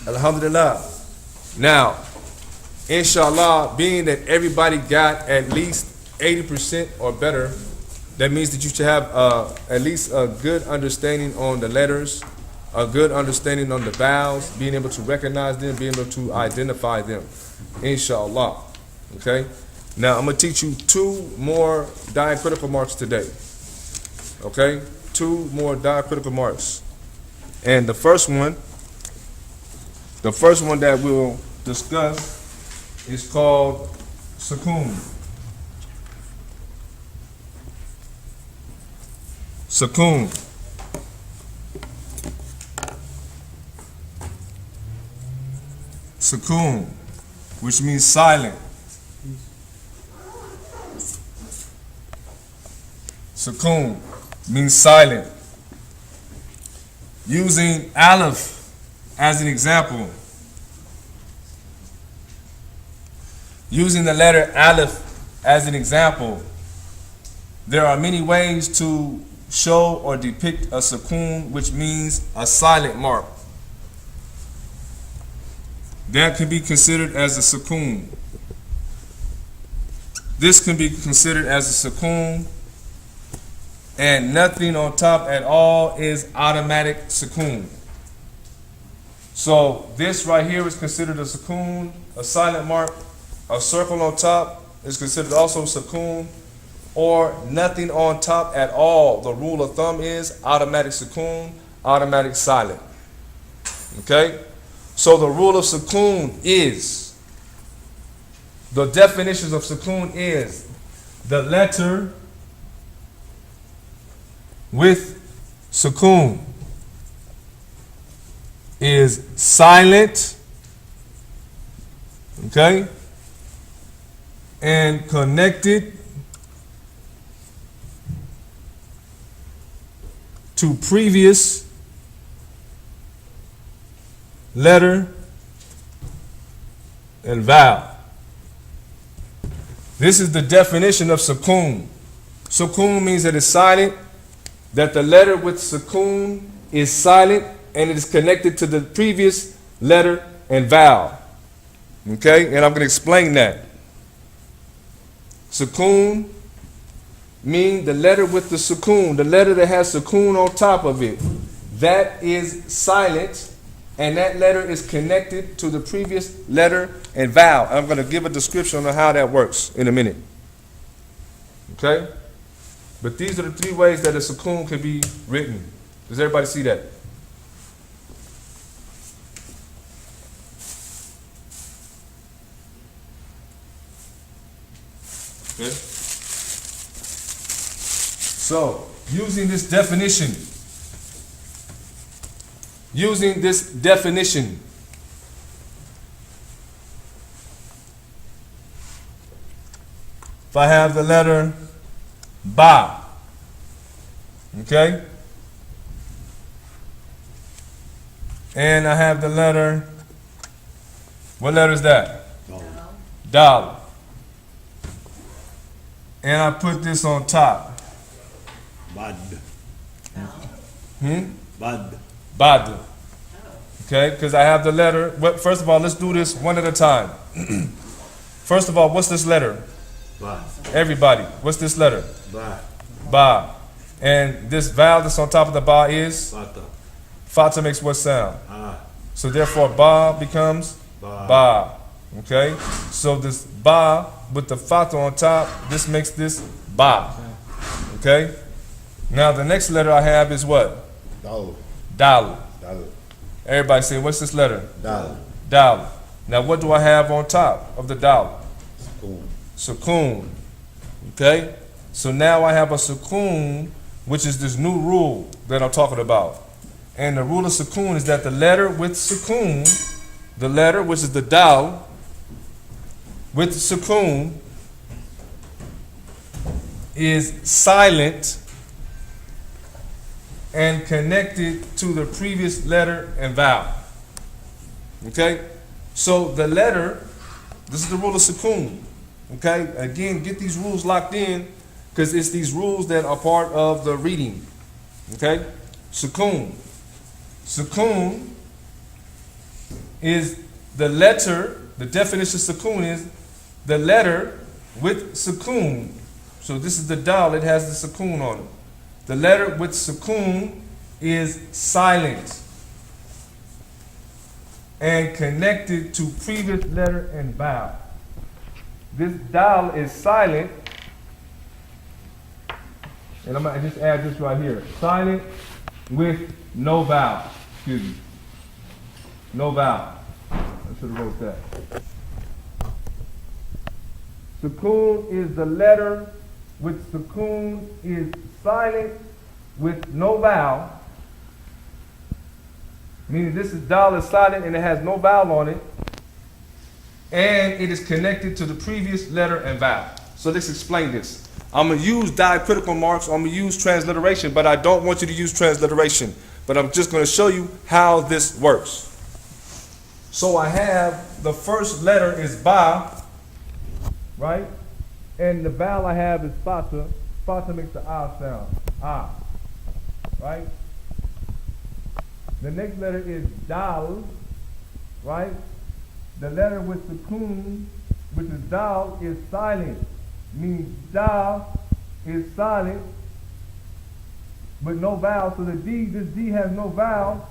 Alhamdulillah. Now, inshallah, being that everybody got at least 80% or better, that means that you should have at least a good understanding on the letters, a good understanding on the vowels, being able to recognize them, being able to identify them. Inshallah. Okay? Now, I'm going to teach you 2 more diacritical marks today. Okay? 2 more diacritical marks. And the first one that we'll discuss is called Sakoon. Sakoon. Sakoon, which means silent. Sakoon means silent. Using Aleph as an example. Using the letter Aleph as an example, there are many ways to show or depict a Sakoon, which means a silent mark. That can be considered as a Sakoon. This can be considered as a Sakoon, and nothing on top at all is automatic Sakoon. So this right here is considered a Sakoon, a silent mark. A circle on top is considered also Sakoon, or nothing on top at all. The rule of thumb is automatic Sakoon, automatic silent. Okay? So the rule of Sakoon is, the definitions of Sakoon is the letter with Sakoon is silent, okay, and connected to previous letter and vowel. This is the definition of Sakoon. Sakoon means that it's silent, that the letter with Sakoon is silent and it is connected to the previous letter and vowel. Okay, and I'm going to explain that. Sakoon means the letter with the Sakoon, the letter that has Sakoon on top of it. That is silent, and that letter is connected to the previous letter and vowel. I'm going to give a description on how that works in a minute. Okay? But these are the 3 ways that a Sakoon can be written. Does everybody see that? Okay. So, using this definition, if I have the letter Ba, okay, and I have the letter, what letter is that? Dal. And I put this on top. Bad. Bad. Bad. Okay, because I have the letter. First of all, let's do this one at a time. First of all, what's this letter? Ba. Everybody, what's this letter? Ba. Ba. And this vowel that's on top of the ba is? Fata. Fata makes what sound? Ah. So therefore, ba becomes Ba. ba. Okay? So this ba with the fata on top, this makes this ba. Okay? Now the next letter I have is what? Dal. Dal. Dal. Everybody say, what's this letter? Dal. Dal. Now what do I have on top of the dal? Sakoon. Sakoon. Okay? So now I have a Sakoon, which is this new rule that I'm talking about. And the rule of Sakoon is that the letter with Sakoon, the letter which is the dal, with Sakoon is silent and connected to the previous letter and vowel. Okay? So the letter, this is the rule of Sakoon. Okay? Again, get these rules locked in because it's these rules that are part of the reading. Okay? Sakoon. Sakoon is the letter, the definition of Sakoon is the letter with Sakoon. So this is the dal, it has the Sakoon on it. The letter with Sakoon is silent and connected to previous letter and vowel. This dal is silent, and I'm going to just add this right here. Silent with no vowel. Excuse me. No vowel. I should have wrote that. Sakoon is the letter with Sakoon is silent with no vowel. Meaning this is dal is silent and it has no vowel on it. And it is connected to the previous letter and vowel. So let's explain this. I'm going to use diacritical marks, I'm going to use transliteration, but I don't want you to use transliteration. But I'm just going to show you how this works. So I have the first letter is ba, right? And the vowel I have is fata. Fata makes the ah sound. Ah. Right? The next letter is dal, right? The letter with Sakoon, which is dal, is silent. Meaning dal is silent with no vowel. So the D, this D has no vowel,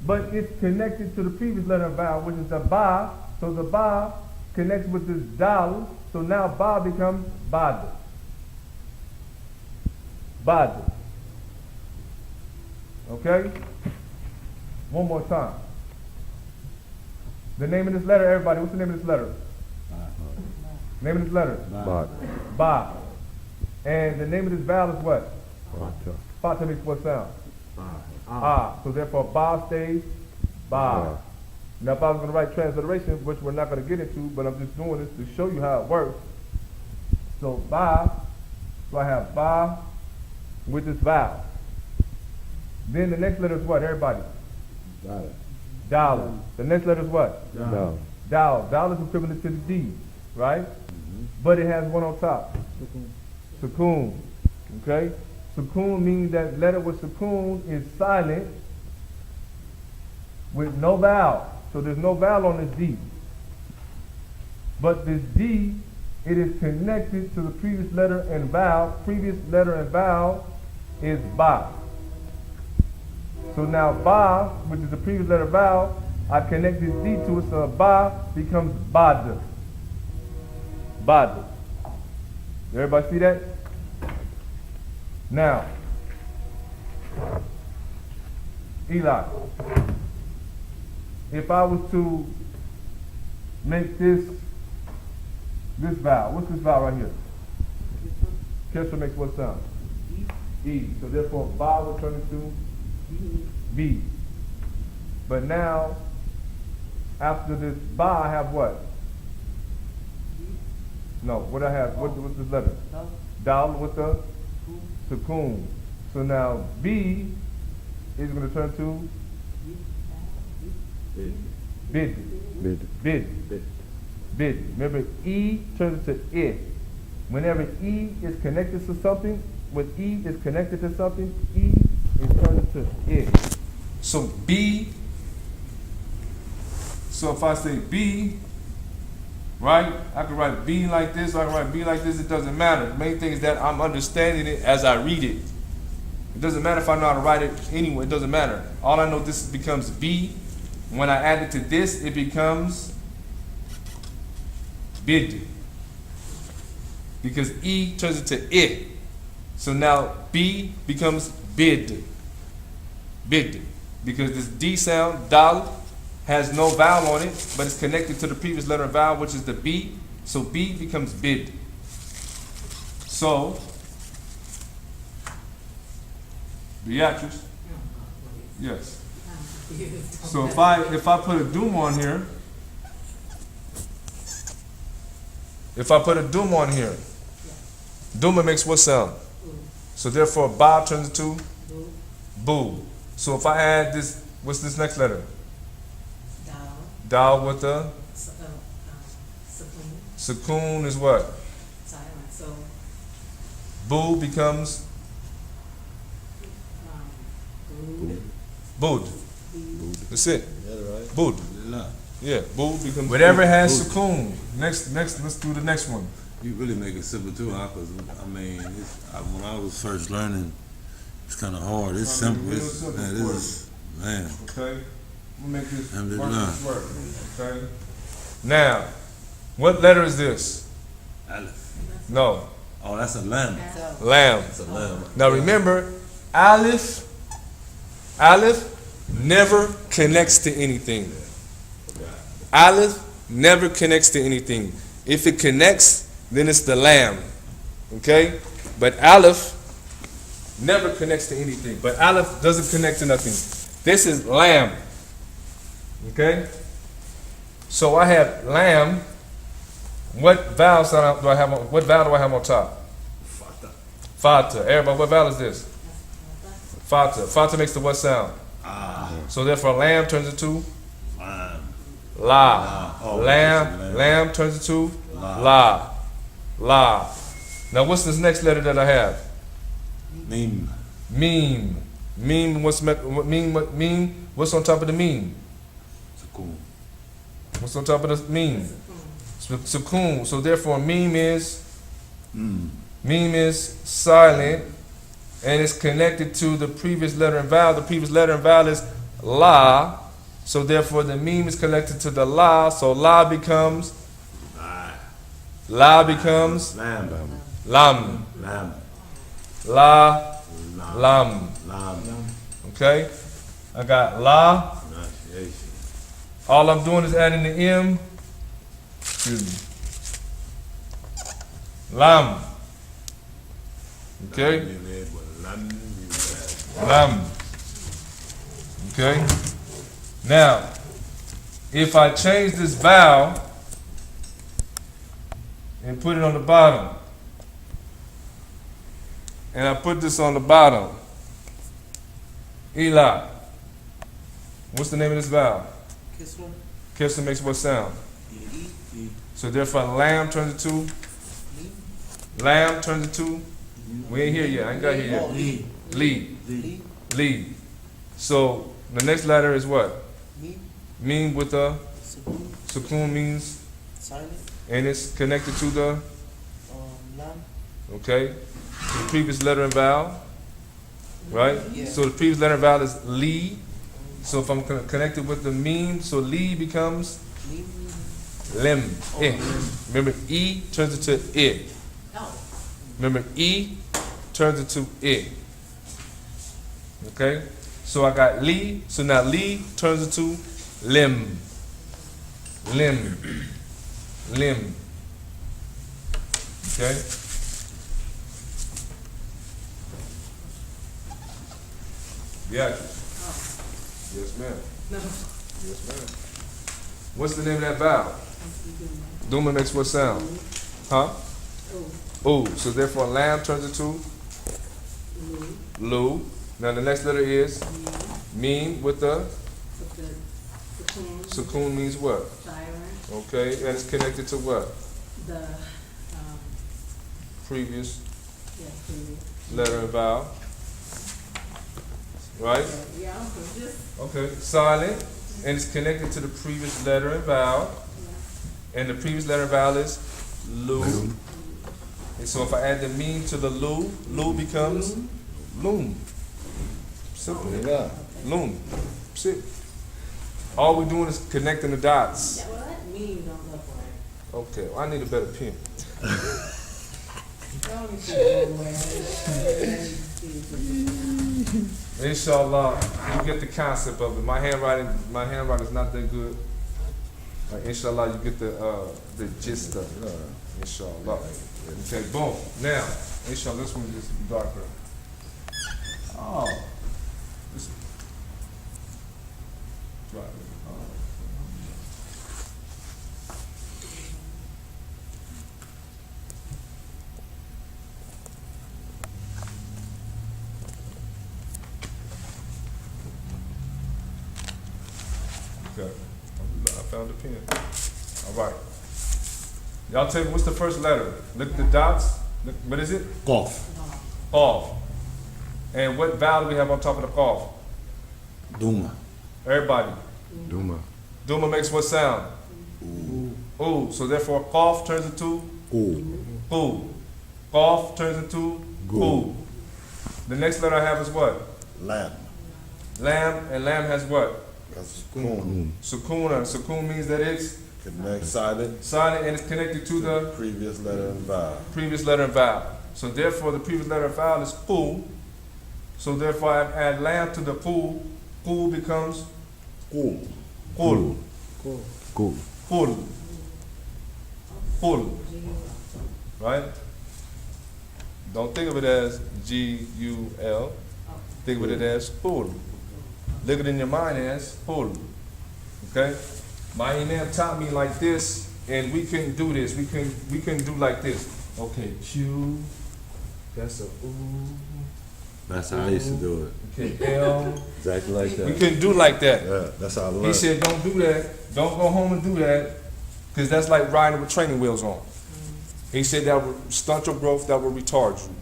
but it's connected to the previous letter and vowel, which is the ba. So the ba connects with this dal. So now ba becomes bad. Bad. Okay? One more time. The name of this letter, everybody, what's the name of this letter? Name of this letter? Ba. Ba. And the name of this vowel is what? Fata. Fata makes what sound? Ah. So therefore, ba stays ba. Now, if I was going to write transliteration, which we're not going to get into, but I'm just doing this to show you how it works. So ba, so I have ba with this vowel. Then the next letter is what, everybody? Dal. The next letter is what? Dal. Dal. Dal is equivalent to the D, right? But it has one on top. Sakoon. Okay? Sakoon means that letter with Sakoon is silent with no vowel. So there's no vowel on this D. But this D, it is connected to the previous letter and vowel. Previous letter and vowel is ba. So now ba, which is the previous letter vowel, I connect this D to it, so ba becomes bad. Bad. Everybody see that? Now, Eli, if I was to make this vowel, what's this vowel right here? Kesra makes what sound? E. So therefore, ba will turn into B. But now, after this ba, I have what? No, what I have, what's this letter? Dal with the Sakoon. So now B is going to turn to bid. Remember, E turns into I. Whenever E is connected to something, when E is connected to something, E is turned into I. So B, so if I say B, right, I can write B like this, or I can write B like this, it doesn't matter. The main thing is that I'm understanding it as I read it. It doesn't matter if I know how to write it anyway, it doesn't matter. All I know, this becomes B. When I add it to this, it becomes bid. Because E turns into I. So now B becomes bid. Bid. Because this D sound, dal, has no vowel on it, but it's connected to the previous letter and vowel, which is the B. So B becomes bid. So, Beatrice, yes. So if I put a doom on here, Duma makes what sound? So therefore, ba turns into boo. So if I add this, what's this next letter? Dal with the Sakoon is what? Silent. So Boo becomes bood. That's it. Bood. La. Yeah, boo becomes. Whatever boo. has Sakoon. Next, let's do the next one. You really make it simple too, huh? Cause I mean, when I was first learning, it's kind of hard. It's I mean, simple. real It's, simple man, for this is, man. Okay, we'll make this Alhamdulillah. work. Okay. Now, what letter is this? Aleph. No, Oh, that's a lamb. lamb. That's a lamb. Now remember, Aleph never connects to anything. Aleph never connects to anything. If it connects, then it's the lamb. Okay? But Aleph never connects to anything. But Aleph doesn't connect to nothing. This is lamb. Okay? So I have lamb. What vowel sound do I have on, what vowel do I have on top? Fata. Fata. Everybody, what vowel is this? Fata. Fata makes the what sound? Ah. So therefore lamb turns into Lamb. la. Oh, Lamb. lamb. Lamb turns into La. la. La. Now what's this next letter that I have? Mim. Meme. Meme. Meme? What's on top of the meme? Sakoon. What's on top of the meme? Sakoon. So therefore meme is silent and it's connected to the previous letter and vowel. The previous letter and vowel is la. So therefore the meme is connected to the la. So la becomes Lamb. lam. Lamb. La, lam. Lamb. Okay? I got la. Pronunciation. All I'm doing is adding the M. Excuse me. Lam. Okay? Lam. Okay? Now, if I change this vowel and put it on the bottom, and I put this on the bottom, Eli. What's the name of this vowel? Kisra. Kisra makes what sound? So therefore, lamb turns into. Lamb turns into. We ain't here yet. I ain't got here yet. Lead. Lead. So the next letter is what? Meme with a Sakoon means, Silent. and it's connected to the. Lam. Okay, to the previous letter and vowel. Right. Yeah. So the previous letter and vowel is li. So if I'm connected with the meme, so li becomes lim. Remember, e turns into it. Remember, e turns into it. Okay? So I got li. So now li turns into lim. Lim. Lim. Okay? Beatrice. Yes, ma'am. Yes, ma'am. What's the name of that vowel? Duma makes what sound? Huh? Ooh. So therefore, lamb turns into lu. Now the next letter is meme with the Sakoon means what? Okay, and it's connected to what? The Previous letter and vowel. Right? Okay, silent, and it's connected to the previous letter and vowel. And the previous letter and vowel is lu. And so if I add the meme to the lu, lu becomes loom. Simple. Loom. Simple. All we're doing is connecting the dots. well, that meme don't look right. Okay, well, I need a better pen. Don't you see Inshallah, you get the concept of it. My handwriting is not that good. Inshallah, you get the gist of it. Inshallah. Okay, boom. Now, inshallah, this one is darker. Oh. This try it. Okay. I found a pen. All right. Y'all tell me what's the first letter? Look at the dots. Look, what is it? Qaf. Qaf. And what vowel do we have on top of the qaf? Duma. Everybody. Duma. Duma makes what sound? Ooh. So therefore, Qaf turns into Qu. Qaf turns into Qu. The next letter I have is what? Lamb. Lam, and lam has what? That's Sakoon. Sukuna. Sukun means that it's Connect silent. silent and it's connected to the Previous letter and vowel. previous letter and vowel. So therefore, the previous letter and vowel is Qu. So therefore, I add lam to the Qu. Qu becomes Qul. Qul. Cool. Qul. Qul. Right? Don't think of it as G-U-L. Think of it as Qul. Look at it in your mind as Qul. Okay? My imam taught me like this, and we couldn't do this. We couldn't do like this. Okay, Q. That's a ooh. That's how I used to do it. Okay, L. Exactly like We that. couldn't do like that. Yeah, that's how I He learned. said, don't do that. Don't go home and do that, because that's like riding with training wheels on. He said that would stunt your growth, that would retard you.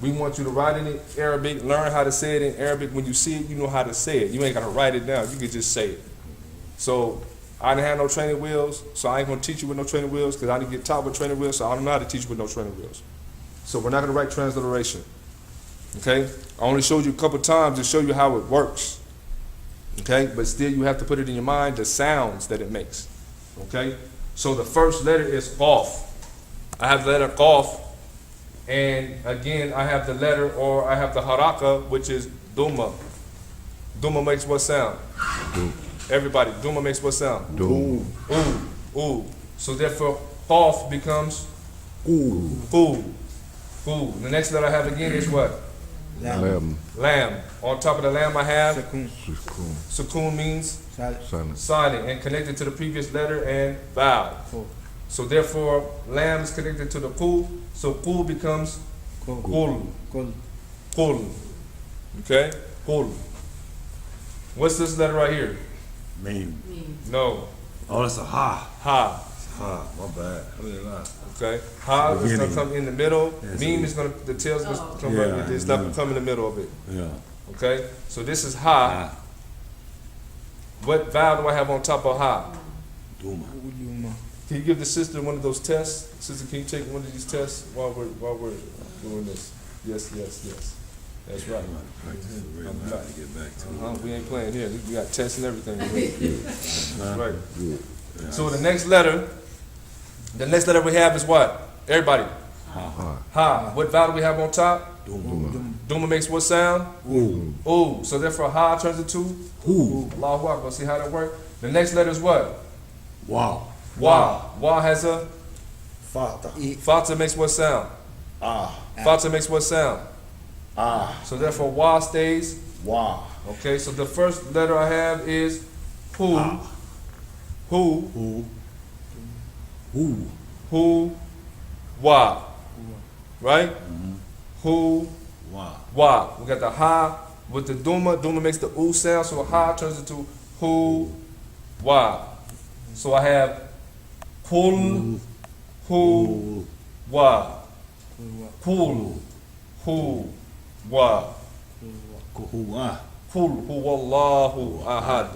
We want you to write it in Arabic, learn how to say it in Arabic. When you see it, you know how to say it. You ain't got to write it down. You can just say it. So I didn't have no training wheels, so I ain't going to teach you with no training wheels, because I didn't get taught with training wheels, so I don't know how to teach you with no training wheels. So we're not going to write transliteration. Okay? I only showed you a couple times to show you how it works. Okay? But still, you have to put it in your mind, the sounds that it makes. Okay? So the first letter is Qaf. I have the letter Qaf. And again, I have the letter, or I have the haraka, which is Duma. Duma makes what sound? Everybody, Duma makes what sound? Ooh. Ooh. So therefore, Qaf becomes Ooh. Qu. Qu. The next letter I have again is what? Lamb. Lam. On top of the lam I have Sakoon. Sakoon means Silent. silent and connected to the previous letter and vowel. Qul. So therefore, lam is connected to the Qu. So Qu becomes Qul. Qul. Qul. Qul. Okay? Qul. What's this letter right here? Meme. No. Oh, that's a ha. Ha. Ah, my bad. I didn't lie. Okay? Ha is Beginning. gonna come in the middle. Yes, Meme it is gonna, the tail's gonna come Yeah, right, it's not gonna yeah. come in the middle of it. Yeah. Okay? So this is ha. Ha. What vowel do I have on top of ha? Duma. Uluma. Can you give the sister one of those tests? Sister, can you take one of these tests while we're doing this? Yes. That's right. I'm out of practice for real. I have to get back to it. We ain't playing here. We got tests and everything. That's right. Yeah. So the next letter we have is what? Everybody. Ha. Ha. What vowel do we have on top? Duma. Duma makes what sound? Ooh. Ooh. So therefore ha turns into Ooh. Allahu Akbar. See how that works? The next letter is what? Wow. Wa. Wa has a Fata. Fata makes what sound? Ah. Fata makes what sound? Ah. So therefore wa stays. Wah. Okay, so the first letter I have is who. Who. Ooh. Ooh. Who. Wa. Right? Who. Wow. Wa. We got the ha with the duma. Duma makes the oo sound, so ha turns into who. Wa. So I have kul. Who. Wa. Kul. Who. Wa. Kuhuwa. Kul. Huwallahu ahad.